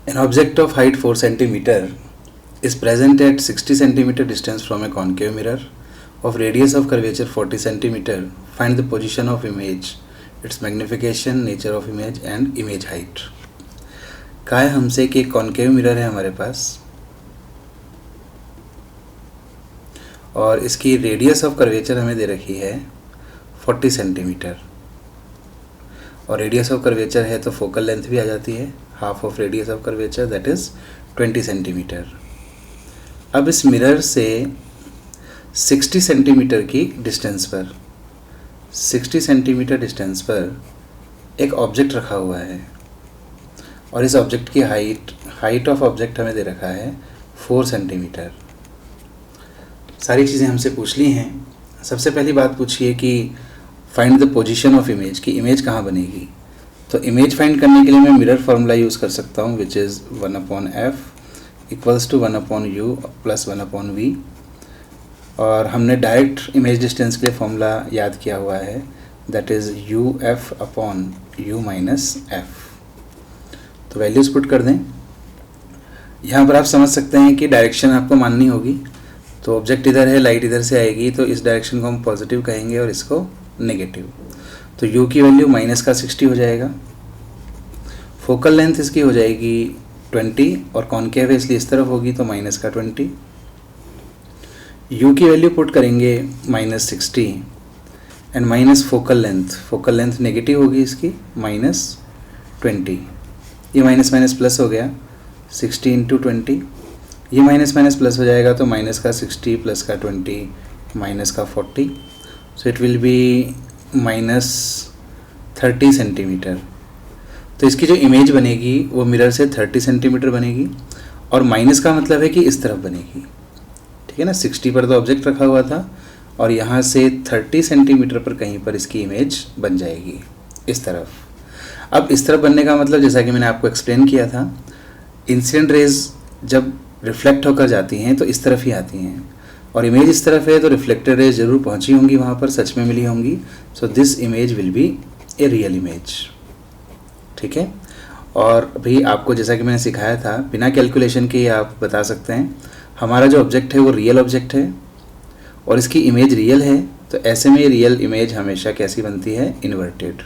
An object of height 4 centimeter is present at 60 centimeter distance from a concave mirror of radius of curvature 40 centimeter. Find the position of image, its magnification, nature of image and image height. कहा है हमसे कि concave mirror है हमारे पास और इसकी radius of curvature हमें दे रखी है 40 सेंटीमीटर और रेडियस ऑफ कर्वेचर है तो फोकल लेंथ भी आ जाती है, half of radius of curvature that is 20 centimetre. अब इस मिरर से 60 सेंटीमीटर की डिस्टेंस पर 60 सेंटीमीटर डिस्टेंस पर एक ऑब्जेक्ट रखा हुआ है और इस ऑब्जेक्ट की हाइट ऑफ ऑब्जेक्ट हमें दे रखा है 4 सेंटीमीटर। सारी चीज़ें हमसे पूछ ली हैं। सबसे पहली बात पूछिए कि find the position of image, कि इमेज कहाँ बनेगी। तो इमेज फाइंड करने के लिए मैं मिरर फार्मूला यूज़ कर सकता हूँ which is 1/f equals to 1/u plus 1/v और हमने डायरेक्ट इमेज डिस्टेंस के लिए फॉर्मूला याद किया हुआ है that is uf/u minus f। तो वैल्यूज़ पुट कर दें। यहाँ पर आप समझ सकते हैं कि डायरेक्शन आपको माननी होगी। तो ऑब्जेक्ट इधर है, लाइट इधर से आएगी तो इस डायरेक्शन को हम पॉजिटिव कहेंगे और इसको नेगेटिव। तो u की वैल्यू माइनस का 60 हो जाएगा। फोकल लेंथ इसकी हो जाएगी 20 और कॉन्केव है इसलिए इस तरफ होगी तो माइनस का 20। u की वैल्यू पुट करेंगे -60 and minus focal length negative होगी इसकी -20। ये माइनस माइनस प्लस हो गया 60 इंटू 20, ये माइनस माइनस प्लस हो जाएगा तो माइनस का 60 प्लस का 20 माइनस का 40, so it will be -30 centimetre. तो इसकी जो इमेज बनेगी वो मिरर से 30 सेंटीमीटर बनेगी और माइनस का मतलब है कि इस तरफ बनेगी, ठीक है ना। 60 पर तो ऑब्जेक्ट रखा हुआ था और यहाँ से 30 सेंटीमीटर पर कहीं पर इसकी इमेज बन जाएगी इस तरफ। अब इस तरफ बनने का मतलब जैसा कि मैंने आपको एक्सप्लेन किया था, इंसिडेंट रेज जब रिफ्लेक्ट होकर जाती हैं तो इस तरफ ही आती हैं और इमेज इस तरफ है तो रिफ्लेक्टेड रेज जरूर पहुंची होंगी वहाँ पर, सच में मिली होंगी। So this image will be a real image, ठीक है। और अभी आपको जैसा कि मैंने सिखाया था बिना कैलकुलेशन के आप बता सकते हैं हमारा जो ऑब्जेक्ट है वो रियल ऑब्जेक्ट है और इसकी इमेज रियल है, तो ऐसे में रियल इमेज हमेशा कैसी बनती है, इन्वर्टेड।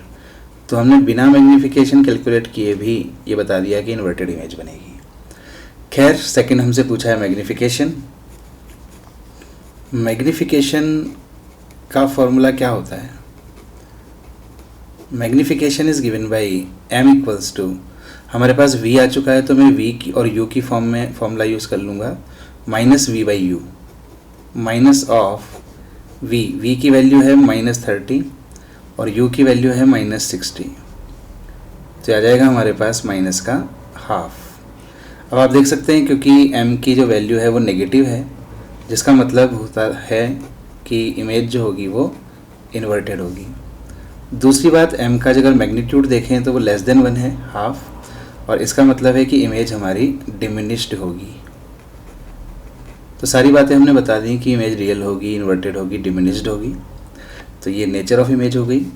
तो हमने बिना मैग्नीफिकेशन कैलकुलेट किए भी ये बता दिया कि इन्वर्टेड इमेज बनेगी। खैर, सेकंड हमसे पूछा है मैग्नीफिकेशन। मैग्नीफिकेशन का फॉर्मूला क्या होता है? Magnification is given by m equals to, हमारे पास v आ चुका है तो मैं v की और u की फॉर्म में फॉर्मूला यूज़ कर लूँगा -v/u माइनस ऑफ v की वैल्यू है -30 और u की वैल्यू है -60, तो आ जाएगा हमारे पास माइनस का हाफ। अब आप देख सकते हैं क्योंकि m की जो वैल्यू है वो नेगेटिव है, जिसका मतलब होता है कि इमेज जो होगी वो इन्वर्टेड होगी। दूसरी बात, m का अगर मैग्नीट्यूड देखें तो वो लेस देन 1 है, हाफ, और इसका मतलब है कि इमेज हमारी डिमिनिश्ड होगी। तो सारी बातें हमने बता दी कि इमेज रियल होगी, इन्वर्टेड होगी, डिमिनिश्ड होगी। तो ये नेचर ऑफ इमेज हो गई।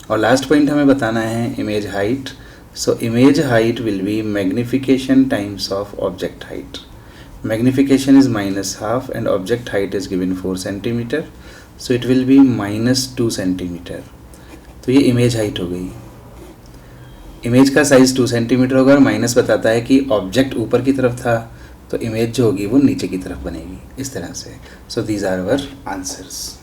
और लास्ट पॉइंट हमें बताना है image height. So image height will be magnification times of object height. Magnification is -half and object height is given 4 centimeter, so it will be -2 centimeter। तो ये image height हो गई। इमेज का size 2 centimetre होगा और minus बताता है कि ऑब्जेक्ट ऊपर की तरफ था तो इमेज जो होगी वो नीचे की तरफ बनेगी, इस तरह से। So these are our answers.